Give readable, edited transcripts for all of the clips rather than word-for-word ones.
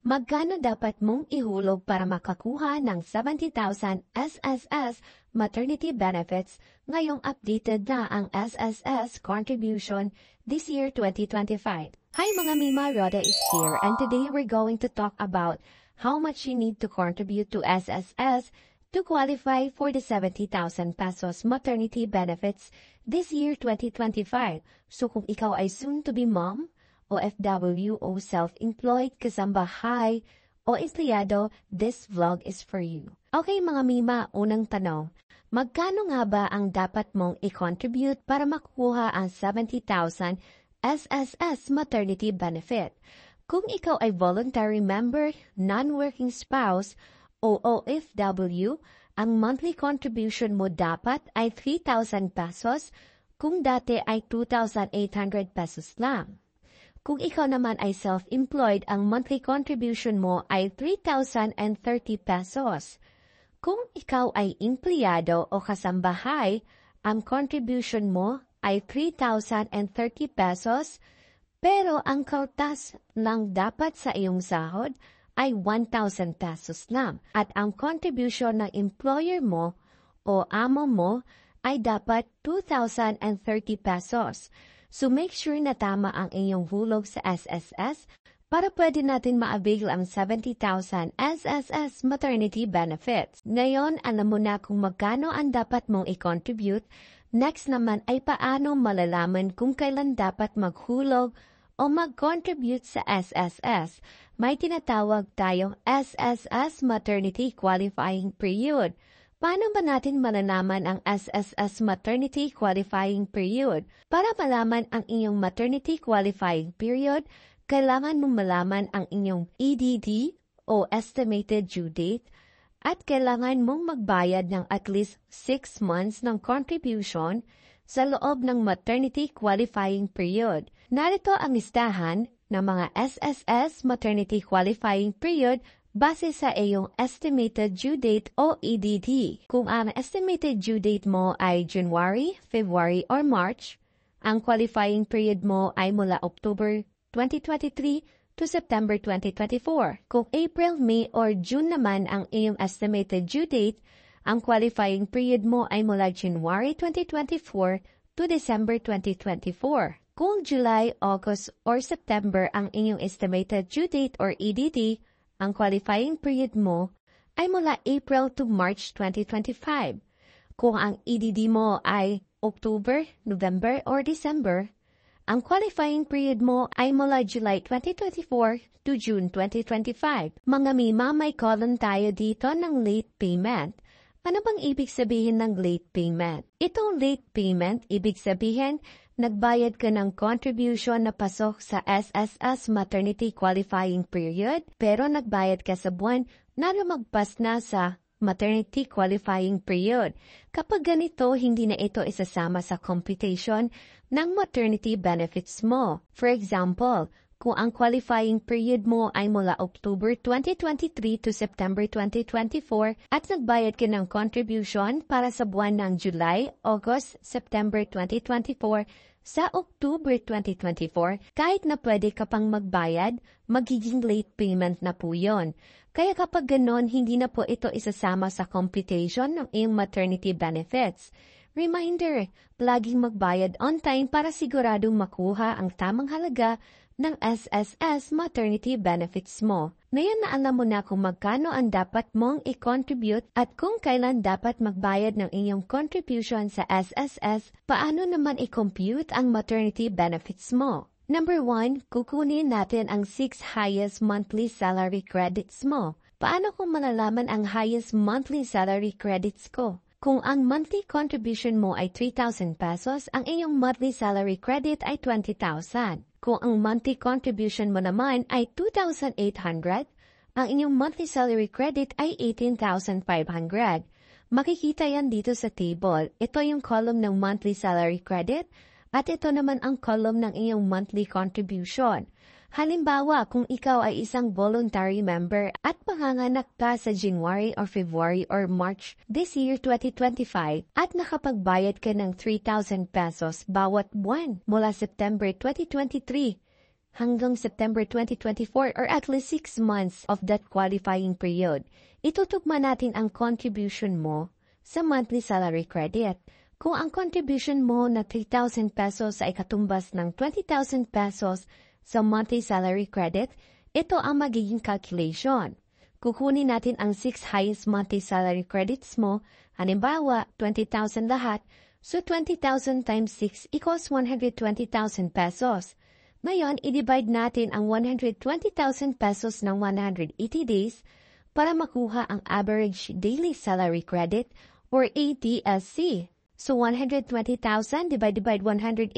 Magkano dapat mong ihulog para makakuha ng 70,000 SSS maternity benefits ngayong updated na ang SSS contribution this year 2025? Hi mga Mima, Roda is here and today we're going to talk about how much you need to contribute to SSS to qualify for the 70,000 pesos maternity benefits this year 2025. So kung ikaw ay soon-to-be mom, OFW o self-employed, kasambahay, o empleyado, this vlog is for you. Okay mga Mima, unang tanong. Magkano nga ba ang dapat mong i-contribute para makuha ang 70,000 SSS maternity benefit? Kung ikaw ay voluntary member, non-working spouse, o OFW, ang monthly contribution mo dapat ay 3,000 pesos kung dati ay 2,800 pesos lang. Kung ikaw naman ay self-employed, ang monthly contribution mo ay 3,030 pesos. Kung ikaw ay empleyado o kasambahay, ang contribution mo ay 3,030 pesos, pero ang kaltas lang dapat sa iyong sahod ay 1,000 pesos lang. At ang contribution ng employer mo o amo mo ay dapat 2,030 pesos. So make sure na tama ang iyong hulog sa SSS para pwede natin ma-avail ang 70,000 SSS maternity benefits. Ngayon, alam mo na kung magkano ang dapat mong i-contribute. Next naman ay paano malalaman kung kailan dapat maghulog o mag-contribute sa SSS. May tinatawag tayong SSS maternity qualifying period. Paano ba natin malalaman ang SSS maternity qualifying period? Para malaman ang inyong maternity qualifying period, kailangan mong malaman ang inyong EDD o estimated due date at kailangan mong magbayad ng at least 6 months ng contribution sa loob ng maternity qualifying period. Narito ang listahan ng mga SSS maternity qualifying period base sa iyong estimated due date o EDD. Kung ang estimated due date mo ay January, February, or March, ang qualifying period mo ay mula October 2023 to September 2024. Kung April, May, or June naman ang iyong estimated due date, ang qualifying period mo ay mula January 2024 to December 2024. Kung July, August, or September ang inyong estimated due date or EDD, ang qualifying period mo ay mula April to March 2025. Kung ang EDD mo ay October, November, or December, ang qualifying period mo ay mula July 2024 to June 2025. Mga Mima, may column tayo dito ng late payment. Ano bang ibig sabihin ng late payment? Itong late payment, ibig sabihin, nagbayad ka ng contribution na pasok sa SSS maternity qualifying period, pero nagbayad ka sa buwan na lumagpas na sa maternity qualifying period. Kapag ganito, hindi na ito isasama sa computation ng maternity benefits mo. For example, kung ang qualifying period mo ay mula October 2023 to September 2024 at nagbayad ka ng contribution para sa buwan ng July, August, September 2024 sa October 2024, kahit na pwede ka pang magbayad, magiging late payment na po yun. Kaya kapag ganon, hindi na po ito isasama sa computation ng iyong maternity benefits. Reminder, laging magbayad on time para siguradong makuha ang tamang halaga ng SSS maternity benefits mo. Ngayon na alam mo na kung magkano ang dapat mong i-contribute at kung kailan dapat magbayad ng inyong contribution sa SSS, paano naman i-compute ang maternity benefits mo? Number 1, kukunin natin ang 6 highest monthly salary credits mo. Paano kung malalaman ang highest monthly salary credits ko? Kung ang monthly contribution mo ay 3,000 pesos, ang iyong monthly salary credit ay 20,000. Kung ang monthly contribution mo naman ay 2,800, ang inyong monthly salary credit ay 18,500. Makikita yan dito sa table. Ito yung column ng monthly salary credit at ito naman ang column ng iyong monthly contribution. Halimbawa, kung ikaw ay isang voluntary member at panganganak ka sa January or February or March this year 2025 at nakapagbayad ka ng 3,000 pesos bawat buwan mula September 2023 hanggang September 2024 or at least 6 months of that qualifying period, itutugma natin ang contribution mo sa monthly salary credit. Kung ang contribution mo na 3,000 pesos ay katumbas ng 20,000 pesos sa monthly salary credit, ito ang magiging calculation. Kukunin natin ang 6 highest monthly salary credits mo, halimbawa 20,000 lahat, so 20,000 times 6 equals 120,000 pesos. Ngayon, i-divide natin ang 120,000 pesos ng 180 days para makuha ang average daily salary credit or ADSC. So 120,000 divided by 180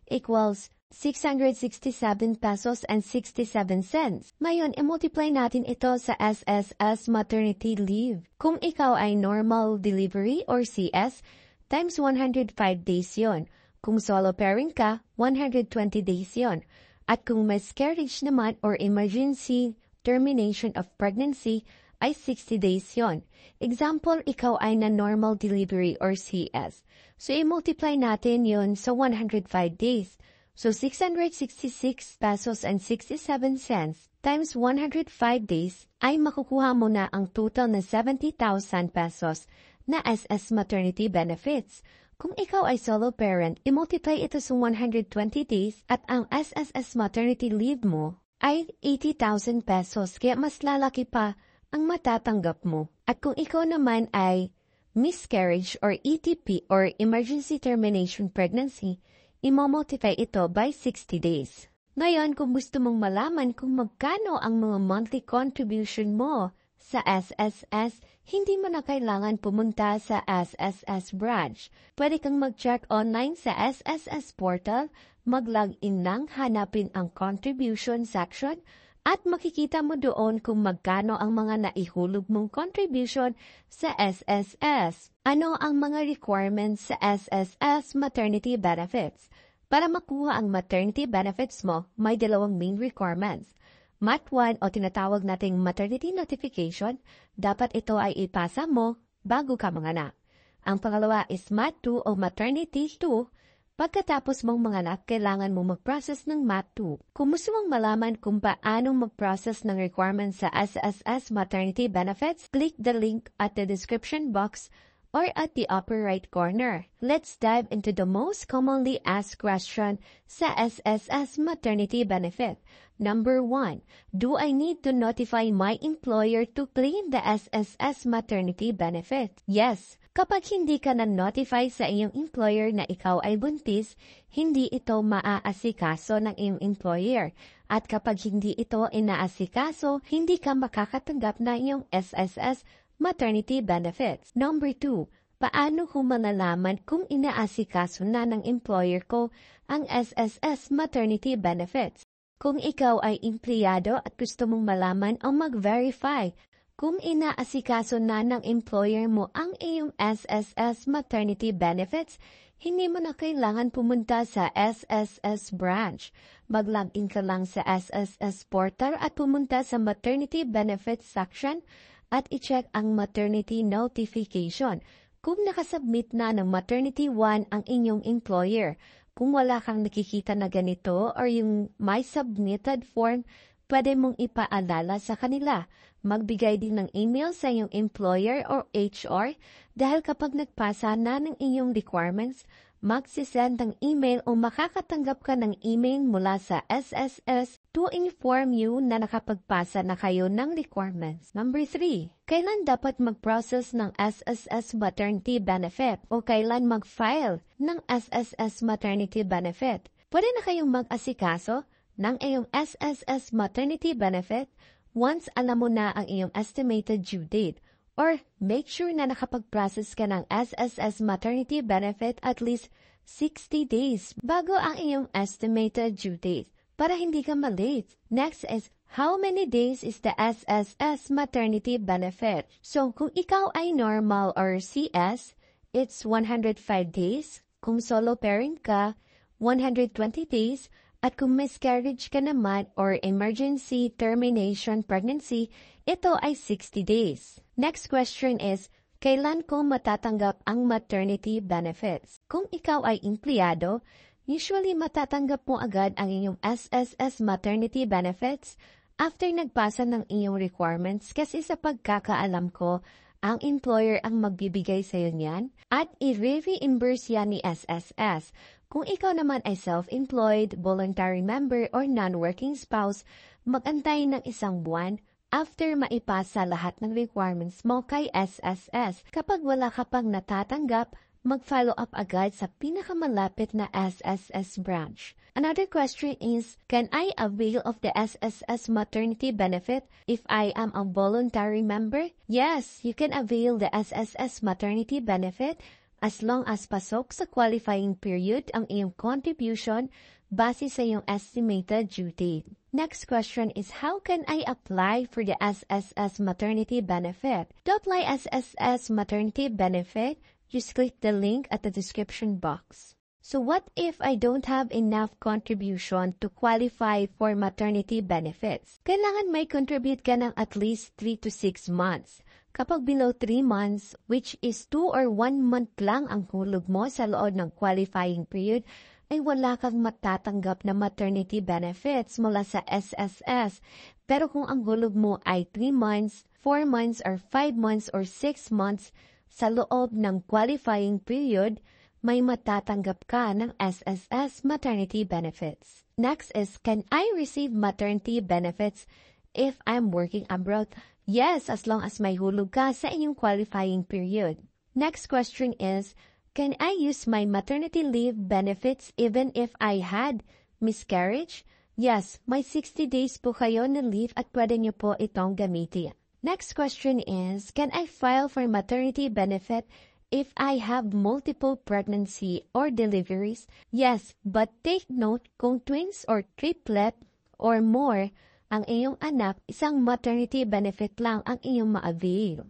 equals 667 pesos and 67 cents. Ngayon, i-multiply natin ito sa SSS maternity leave. Kung ikaw ay normal delivery or CS, times 105 days yon. Kung solo parent ka, 120 days yon. At kung miscarriage naman or emergency termination of pregnancy, ay 60 days yon. Example, ikaw ay na normal delivery or CS. So, i-multiply natin yon sa 105 days. So, 666 pesos and 67 cents times 105 days ay makukuha mo na ang total na 70,000 pesos na SS maternity benefits. Kung ikaw ay solo parent, i-multiply ito sa 120 days at ang SSS maternity leave mo ay 80,000 pesos kaya mas lalaki pa ang matatanggap mo. At kung ikaw naman ay miscarriage or ETP or emergency termination pregnancy, i-multiply ito by 60 days. Ngayon, kung gusto mong malaman kung magkano ang mga monthly contribution mo sa SSS, hindi mo na kailangan pumunta sa SSS branch. Pwede kang mag-check online sa SSS portal, mag-login lang, hanapin ang contribution section, at makikita mo doon kung magkano ang mga naihulog mong contribution sa SSS. Ano ang mga requirements sa SSS maternity benefits? Para makuha ang maternity benefits mo, may dalawang main requirements. MAT-1 o tinatawag nating maternity notification, dapat ito ay ipasa mo bago ka manganak. Ang pangalawa is MAT-2 o maternity 2. Pagkatapos mong manganak, kailangan mo mag-process ng MAT-2. Kung gusto mong malaman kung paano mag-process ng requirements sa SSS maternity benefits, click the link at the description box or at the upper right corner. Let's dive into the most commonly asked question sa SSS maternity benefit. Number 1, do I need to notify my employer to claim the SSS maternity benefit? Yes. Kapag hindi ka na-notify sa iyong employer na ikaw ay buntis, hindi ito maaasikaso ng iyong employer. At kapag hindi ito inaasikaso, hindi ka makakatanggap na iyong SSS maternity benefits. Number 2, paano ko malalaman kung inaasikaso na ng employer ko ang SSS maternity benefits? Kung ikaw ay empleyado at gusto mong malaman o mag-verify kung inaasikaso na ng employer mo ang iyong SSS maternity benefits, hindi mo na kailangan pumunta sa SSS branch. Mag-login ka lang sa SSS portal at pumunta sa maternity benefits section at i-check ang maternity notification. Kung nakasubmit na ng maternity 1 ang inyong employer, kung wala kang nakikita na ganito or yung my submitted form, pwede mong ipaalala sa kanila. Magbigay din ng email sa iyong employer or HR dahil kapag nagpasa na ng iyong requirements, magsisend ng email o makakatanggap ka ng email mula sa SSS to inform you na nakapagpasa na kayo ng requirements. Number 3, kailan dapat mag-process ng SSS maternity benefit o kailan mag-file ng SSS maternity benefit? Pwede na kayong mag-asikaso ng iyong SSS maternity benefit once alam mo na ang iyong estimated due date, or make sure na nakapag-process ka ng SSS maternity benefit at least 60 days bago ang iyong estimated due date para hindi ka malate. Next is, how many days is the SSS maternity benefit? So, kung ikaw ay normal or CS, it's 105 days. Kung solo parent ka, 120 days. At kung miscarriage ka naman or emergency termination pregnancy, ito ay 60 days. Next question is, kailan ko matatanggap ang maternity benefits? Kung ikaw ay empleyado, Usually matatanggap mo agad ang iyong SSS maternity benefits after nagpasa ng iyong requirements kasi sa pagkakaalam ko, ang employer ang magbibigay sa iyo niyan at i-reimburse yan ni SSS. Kung ikaw naman ay self-employed, voluntary member, or non-working spouse, mag-antay ng 1 buwan after maipasa lahat ng requirements mo kay SSS. Kapag wala ka pang natatanggap, mag-follow up agad sa pinakamalapit na SSS branch. Another question is, can I avail of the SSS maternity benefit if I am a voluntary member? Yes, you can avail the SSS maternity benefit as long as pasok sa qualifying period ang iyong contribution base sa iyong estimated due date. Next question is, how can I apply for the SSS maternity benefit? To apply SSS maternity benefit, just click the link at the description box. So what if I don't have enough contribution to qualify for maternity benefits? Kailangan may contribute ka ng at least 3 to 6 months. Kapag below 3 months, which is 2 or 1 month lang ang hulog mo sa loob ng qualifying period, ay wala kang matatanggap na maternity benefits mula sa SSS. Pero kung ang hulog mo ay 3 months, 4 months, or 5 months, or 6 months, sa loob ng qualifying period, may matatanggap ka ng SSS maternity benefits. Next is, can I receive maternity benefits if I'm working abroad? Yes, as long as may hulog ka sa inyong qualifying period. Next question is, can I use my maternity leave benefits even if I had miscarriage? Yes, may 60 days po kayo na leave at pwede niyo po itong gamitin. Next question is, can I file for maternity benefit if I have multiple pregnancy or deliveries? Yes, but take note kung twins or triplet or more ang iyong anak, isang maternity benefit lang ang iyong ma-avail.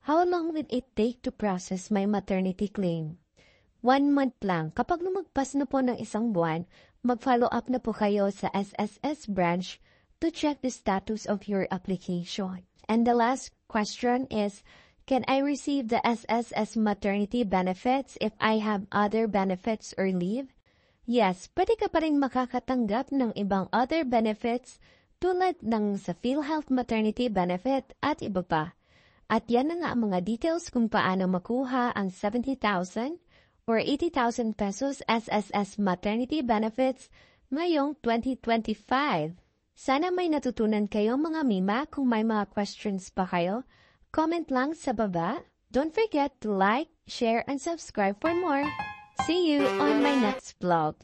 How long will it take to process my maternity claim? 1 month lang. Kapag lumagpas na po ng 1 buwan, mag-follow up na po kayo sa SSS branch to check the status of your application. And the last question is, can I receive the SSS maternity benefits if I have other benefits or leave? Yes, pwede ka pa rin makakatanggap ng ibang other benefits tulad ng sa PhilHealth maternity benefit at iba pa. At yan na nga ang mga details kung paano makuha ang 70,000 or 80,000 pesos SSS maternity benefits ngayong 2025. Sana may natutunan kayo mga mima. Kung may mga questions pa kayo, comment lang sa baba. Don't forget to like, share, and subscribe for more. See you on my next vlog.